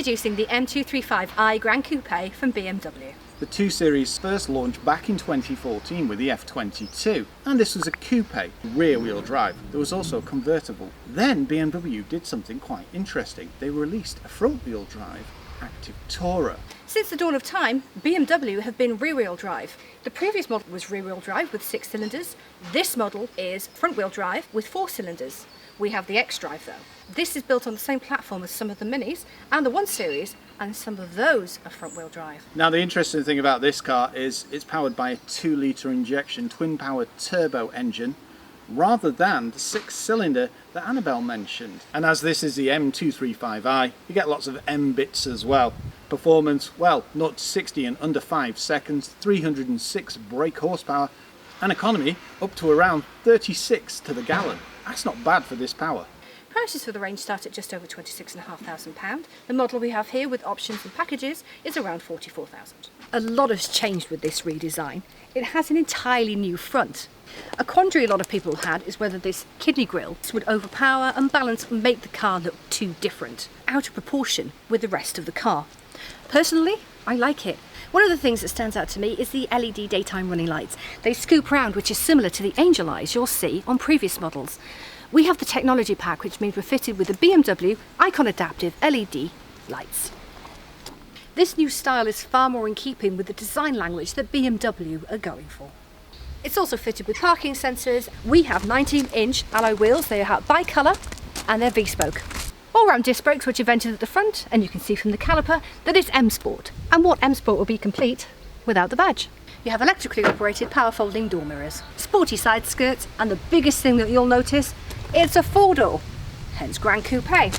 Introducing the M235i Gran Coupe from BMW. The 2 Series first launched back in 2014 with the F22, and this was a coupe, rear-wheel drive. There was also a convertible. Then BMW did something quite interesting. They released a front-wheel drive active tourer. Since the dawn of time, BMW have been rear-wheel drive. The previous model was rear-wheel drive with 6 cylinders. This model is front-wheel drive with 4 cylinders. We have the xDrive though. This is built on the same platform as some of the Minis and the 1 Series, and some of those are front-wheel drive. Now the interesting thing about this car is it's powered by a 2-litre injection twin-powered turbo engine rather than the 6-cylinder that Annabelle mentioned. And as this is the M235i, you get lots of M bits as well. Performance, well, 0 to 60 in under 5 seconds, 306 brake horsepower, and economy up to around 36 to the gallon. That's not bad for this power. Prices for the range start at just over £26,500. The model we have here with options and packages is around £44,000. A lot has changed with this redesign. It has an entirely new front. A quandary a lot of people had is whether this kidney grille would overpower, unbalance and make the car look too different, out of proportion with the rest of the car. Personally, I like it. One of the things that stands out to me is the LED daytime running lights. They scoop round, which is similar to the angel eyes you'll see on previous models. We have the technology pack, which means we're fitted with the BMW Icon Adaptive LED lights. This new style is far more in keeping with the design language that BMW are going for. It's also fitted with parking sensors. We have 19-inch alloy wheels. They are bi-colour and they're V-spoke. All-round disc brakes which are vented at the front, and you can see from the caliper that it's M Sport. And what M Sport will be complete without the badge? You have electrically operated power folding door mirrors, sporty side skirts, and the biggest thing that you'll notice, it's a 4-door, hence Gran Coupe.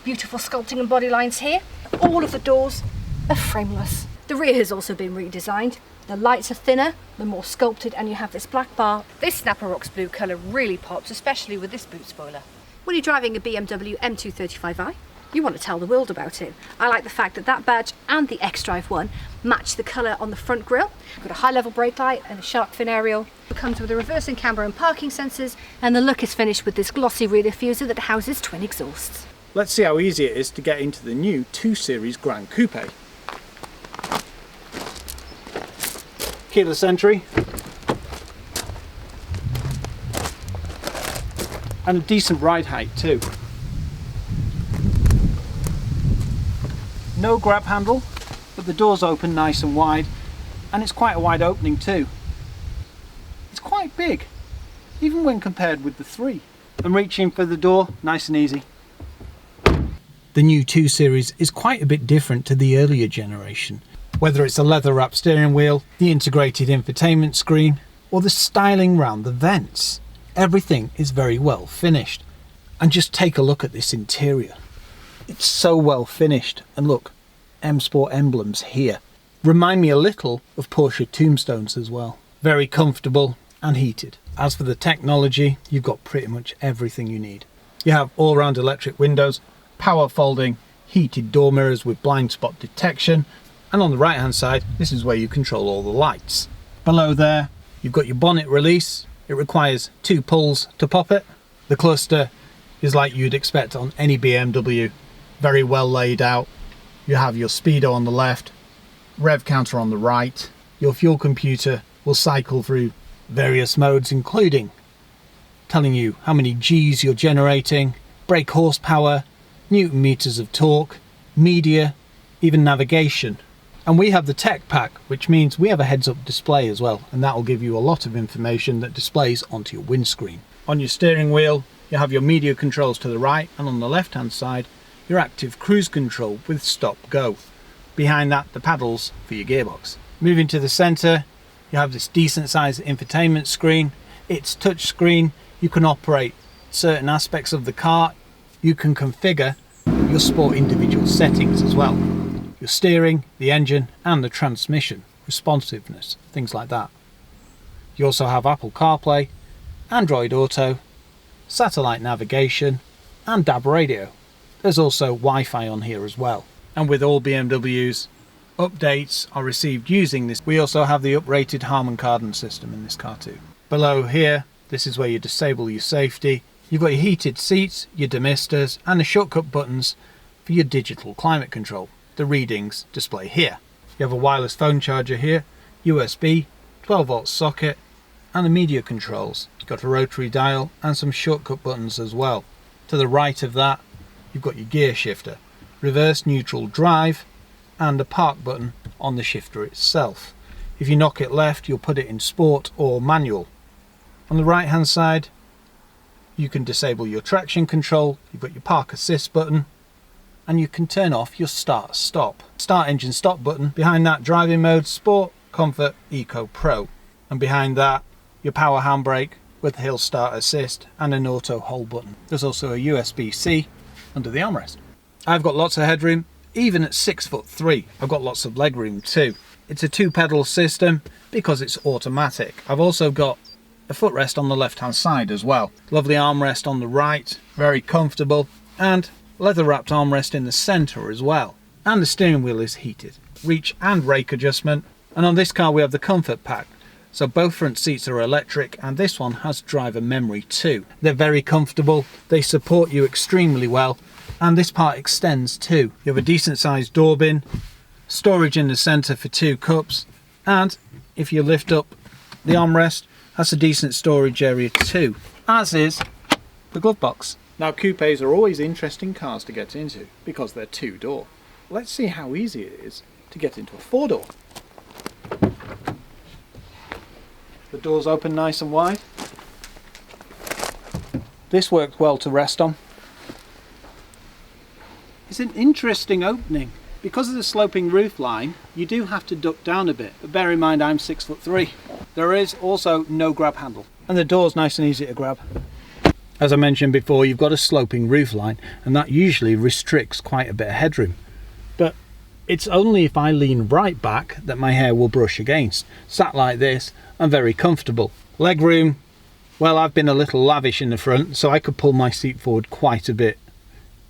Beautiful sculpting and body lines here. All of the doors are frameless. The rear has also been redesigned. The lights are thinner, they're more sculpted, and you have this black bar. This Snapper Rocks blue colour really pops, especially with this boot spoiler. When you're driving a BMW M235i, you want to tell the world about it. I like the fact that that badge and the xDrive one match the colour on the front grille. You've got a high level brake light and a shark fin aerial. It comes with a reversing camera and parking sensors, and the look is finished with this glossy rear diffuser that houses twin exhausts. Let's see how easy it is to get into the new 2 Series Gran Coupe. Keyless entry. And a decent ride height too. No grab handle, but the doors open nice and wide, and it's quite a wide opening too. It's quite big, even when compared with the 3. And reaching for the door, nice and easy. The new 2 Series is quite a bit different to the earlier generation. Whether it's a leather wrapped steering wheel, the integrated infotainment screen, or the styling round the vents. Everything is very well finished. And just take a look at this interior. It's so well finished, and look, M Sport emblems here. Remind me a little of Porsche tombstones as well. Very comfortable and heated. As for the technology, you've got pretty much everything you need. You have all-round electric windows, power folding, heated door mirrors with blind spot detection, and on the right hand side, this is where you control all the lights. Below there, you've got your bonnet release. It requires 2 pulls to pop it. The cluster is like you'd expect on any BMW. Very well laid out. You have your speedo on the left, rev counter on the right. Your fuel computer will cycle through various modes, including telling you how many G's you're generating, brake horsepower, Newton meters of torque, media, even navigation. And we have the tech pack, which means we have a heads-up display as well, and that will give you a lot of information that displays onto your windscreen. On your steering wheel, you have your media controls to the right, and on the left-hand side, your active cruise control with stop-go. Behind that, the paddles for your gearbox. Moving to the centre, you have this decent-sized infotainment screen. It's touch screen. You can operate certain aspects of the car. You can configure your sport individual settings as well. Your steering, the engine and the transmission, responsiveness, things like that. You also have Apple CarPlay, Android Auto, satellite navigation and DAB radio. There's also Wi-Fi on here as well. And with all BMWs, updates are received using this. We also have the uprated Harman Kardon system in this car too. Below here, this is where you disable your safety. You've got your heated seats, your demisters and the shortcut buttons for your digital climate control. The readings display here. You have a wireless phone charger here, USB, 12 volt socket, and the media controls. You've got a rotary dial and some shortcut buttons as well. To the right of that, you've got your gear shifter, reverse, neutral, drive, and a park button on the shifter itself. If you knock it left, you'll put it in sport or manual. On the right hand side, you can disable your traction control, you've got your park assist button, and you can turn off your start stop. Start engine stop button, behind that driving mode, sport, comfort, eco, pro, and behind that your power handbrake with hill start assist and an auto hold button. There's also a USB-C under the armrest. I've got lots of headroom, even at 6'3". I've got lots of legroom too. It's a 2-pedal system because it's automatic. I've also got a footrest on the left hand side as well. Lovely armrest on the right, very comfortable, and leather wrapped armrest in the centre as well. And the steering wheel is heated. Reach and rake adjustment, and on this car we have the comfort pack. So both front seats are electric, and this one has driver memory too. They're very comfortable, they support you extremely well, and this part extends too. You have a decent sized door bin, storage in the centre for 2 cups, and if you lift up the armrest, that's a decent storage area too, as is the glove box. Now, coupes are always interesting cars to get into because they're 2-door. Let's see how easy it is to get into a 4-door. The doors open nice and wide. This works well to rest on. It's an interesting opening. Because of the sloping roof line, you do have to duck down a bit, but bear in mind I'm 6'3". There is also no grab handle, and the door's nice and easy to grab. As I mentioned before, you've got a sloping roof line, and that usually restricts quite a bit of headroom. But it's only if I lean right back that my hair will brush against. Sat like this, I'm very comfortable. Legroom, well, I've been a little lavish in the front, so I could pull my seat forward quite a bit.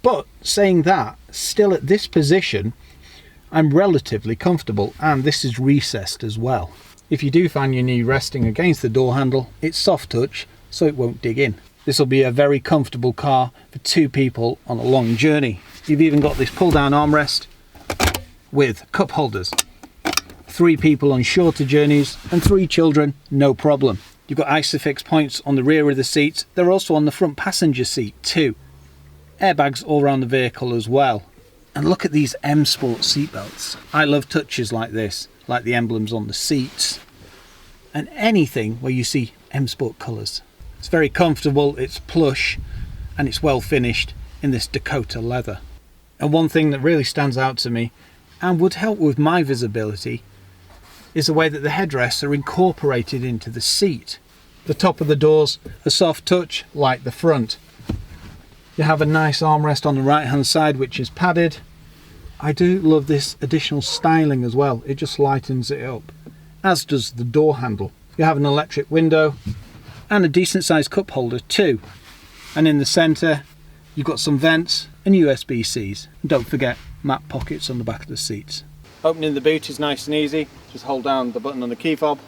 But saying that, still at this position, I'm relatively comfortable, and this is recessed as well. If you do find your knee resting against the door handle, it's soft touch, so it won't dig in. This will be a very comfortable car for 2 people on a long journey. You've even got this pull down armrest with cup holders. 3 people on shorter journeys and 3 children, no problem. You've got ISOFIX points on the rear of the seats. They're also on the front passenger seat too. Airbags all around the vehicle as well. And look at these M Sport seatbelts. I love touches like this, like the emblems on the seats, and anything where you see M Sport colours. It's very comfortable, it's plush, and it's well finished in this Dakota leather. And one thing that really stands out to me, and would help with my visibility, is the way that the headrests are incorporated into the seat. The top of the doors, a soft touch like the front. You have a nice armrest on the right hand side which is padded. I do love this additional styling as well, it just lightens it up, as does the door handle. You have an electric window and a decent sized cup holder too, and in the centre you've got some vents and USB-Cs. And don't forget map pockets on the back of the seats. Opening the boot is nice and easy, just hold down the button on the key fob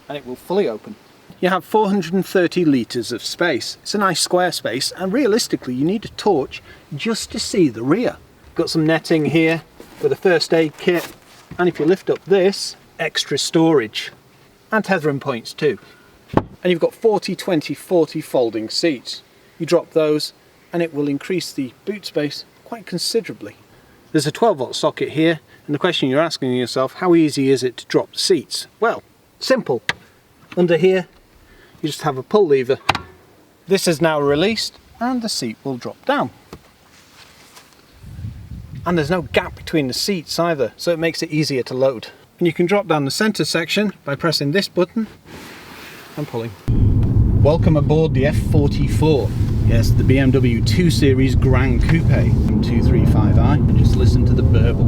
and it will fully open. You have 430 litres of space. It's a nice square space, and realistically you need a torch just to see the rear. Got some netting here with a first aid kit, and if you lift up this, extra storage and tethering points too. And you've got 40, 20, 40 folding seats. You drop those and it will increase the boot space quite considerably. There's a 12 volt socket here, and the question you're asking yourself, how easy is it to drop the seats? Well, simple. Under here you just have a pull lever. This is now released and the seat will drop down. And there's no gap between the seats either, so it makes it easier to load. And you can drop down the centre section by pressing this button and pulling. Welcome aboard the F44. Yes, the BMW 2 Series Gran Coupe M235i. Just listen to the burble.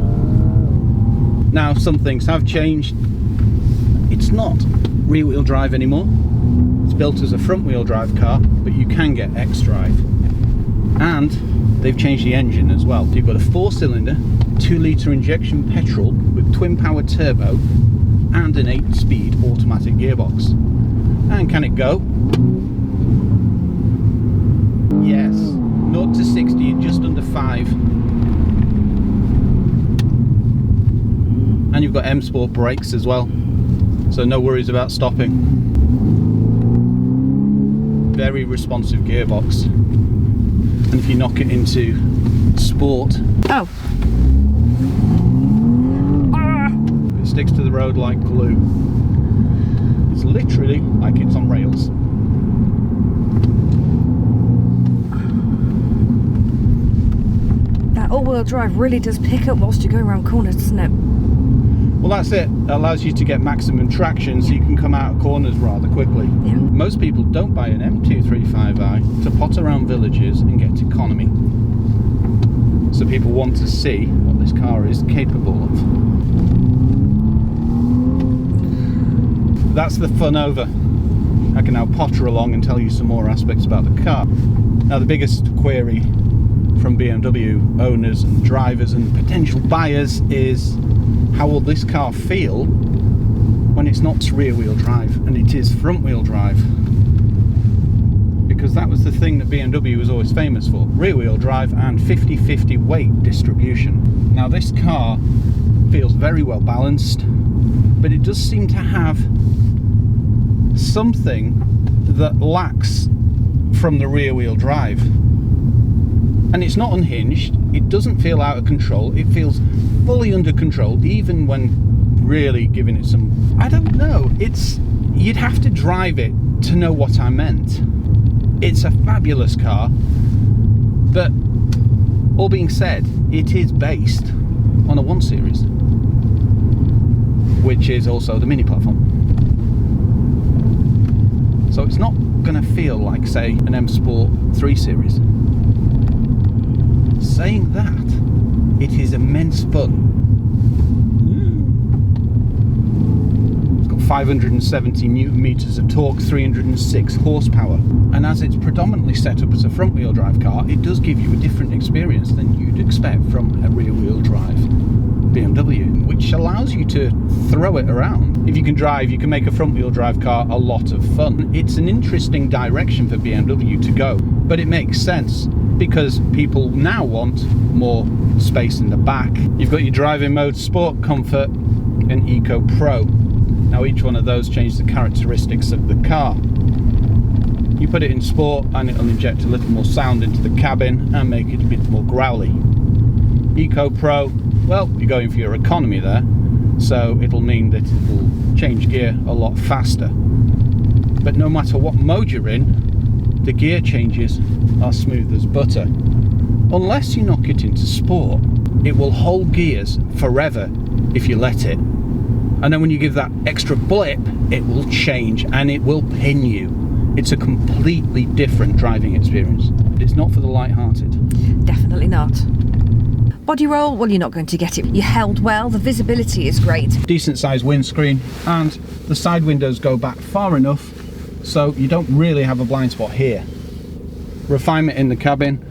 Now, some things have changed. It's not rear-wheel drive anymore. It's built as a front-wheel drive car, but you can get xDrive. And they've changed the engine as well. You've got a 4-cylinder, 2-litre injection petrol with twin-power turbo and an 8-speed automatic gearbox. And can it go? Yes. 0 0 to 60 in just under 5. And you've got M Sport brakes as well, so no worries about stopping. Very responsive gearbox. And if you knock it into sport, Oh. it sticks to the road like glue. It's literally like it's on rails. That all-wheel drive really does pick up whilst you're going around corners, doesn't it? Well, that's it. It allows you to get maximum traction so you can come out of corners rather quickly. Yeah. Most people don't buy an M235i to pot around villages and get economy. So people want to see what this car is capable of. That's the fun over. I can now potter along and tell you some more aspects about the car. Now, the biggest query from BMW owners and drivers and potential buyers is, how will this car feel when it's not rear-wheel drive and it is front-wheel drive? Because that was the thing that BMW was always famous for, rear-wheel drive and 50-50 weight distribution. Now, this car feels very well balanced, but it does seem to have something that lacks from the rear-wheel drive. And it's not unhinged, it doesn't feel out of control, it feels fully under control, even when really giving it some, I don't know, you'd have to drive it to know what I meant. It's a fabulous car, but all being said, it is based on a 1 Series, which is also the mini platform. So it's not going to feel like, say, an M Sport 3 Series. Saying that, it is immense fun. It's got 570 newton meters of torque, 306 horsepower, and as it's predominantly set up as a front-wheel drive car, it does give you a different experience than you'd expect from a rear-wheel drive BMW, which allows you to throw it around. If you can drive, you can make a front-wheel drive car a lot of fun. It's an interesting direction for BMW to go, but it makes sense because people now want more space in the back. You've got your driving mode, Sport, Comfort and Eco Pro. Now each one of those changes the characteristics of the car. You put it in Sport and it'll inject a little more sound into the cabin and make it a bit more growly. Eco Pro, well, you're going for your economy there, so it'll mean that it will change gear a lot faster. But no matter what mode you're in, the gear changes are smooth as butter. Unless you knock it into Sport, it will hold gears forever if you let it. And then when you give that extra blip, it will change and it will pin you. It's a completely different driving experience. It's not for the light-hearted. Definitely not. Body roll, well, you're not going to get it. You're held well, the visibility is great. Decent sized windscreen, and the side windows go back far enough so you don't really have a blind spot here. Refinement in the cabin,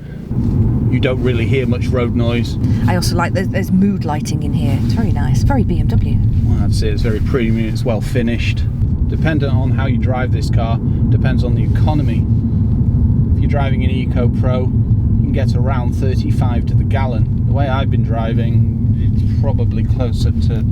you don't really hear much road noise. I also like there's mood lighting in here. It's very nice, very BMW. Well, I'd say it's very premium, it's well finished. Dependent on how you drive this car, depends on the economy. If you're driving an Eco Pro, you can get around 35 to the gallon. The way I've been driving, it's probably closer to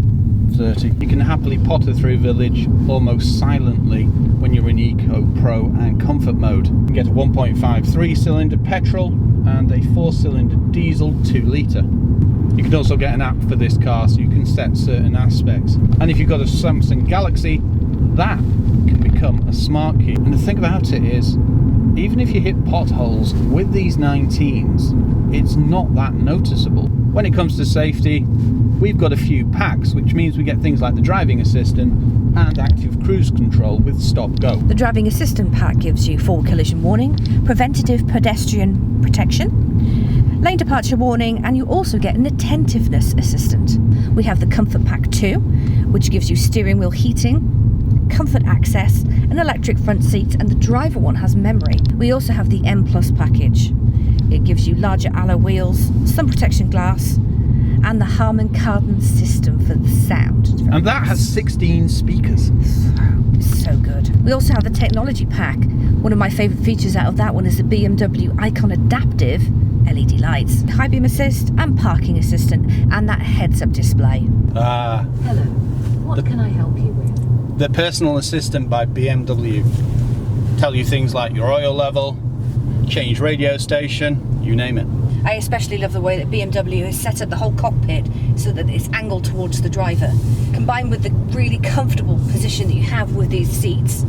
30. You can happily potter through village almost silently when you're in Eco Pro and Comfort mode. You get a 1.5 3-cylinder petrol and a 4-cylinder diesel 2-litre. You can also get an app for this car so you can set certain aspects. And if you've got a Samsung Galaxy, that can become a smart key. And the thing about it is, even if you hit potholes with these 19s, it's not that noticeable. When it comes to safety, we've got a few packs, which means we get things like the driving assistant and active cruise control with stop go. The driving assistant pack gives you full collision warning, preventative pedestrian protection, lane departure warning, and you also get an attentiveness assistant. We have the Comfort Pack 2, which gives you steering wheel heating, comfort access, an electric front seat, and the driver one has memory. We also have the M Plus package. It gives you larger alloy wheels, sun protection glass, and the Harman Kardon system for the sound. And that has 16 speakers. So so good. We also have the technology pack. One of my favourite features out of that one is the BMW Icon Adaptive LED lights, high beam assist and parking assistant, and that heads-up display. Hello, what can I help you with? The personal assistant by BMW. Tell you things like your oil level, change radio station, you name it. I especially love the way that BMW has set up the whole cockpit so that it's angled towards the driver. Combined with the really comfortable position that you have with these seats,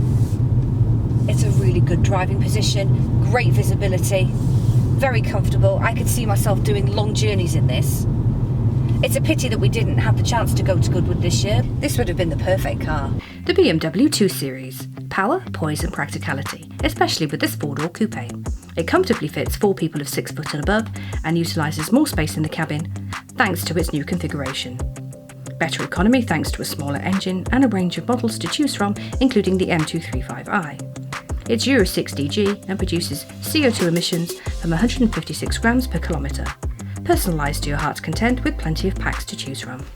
it's a really good driving position, great visibility, very comfortable. I could see myself doing long journeys in this. It's a pity that we didn't have the chance to go to Goodwood this year. This would have been the perfect car. The BMW 2 Series. Power, poise and practicality, especially with this four-door coupe. It comfortably fits 4 people of 6 foot and above and utilises more space in the cabin thanks to its new configuration. Better economy thanks to a smaller engine and a range of models to choose from, including the M235i. It's Euro 6 DG and produces CO2 emissions from 156 grams per kilometre. Personalised to your heart's content with plenty of packs to choose from.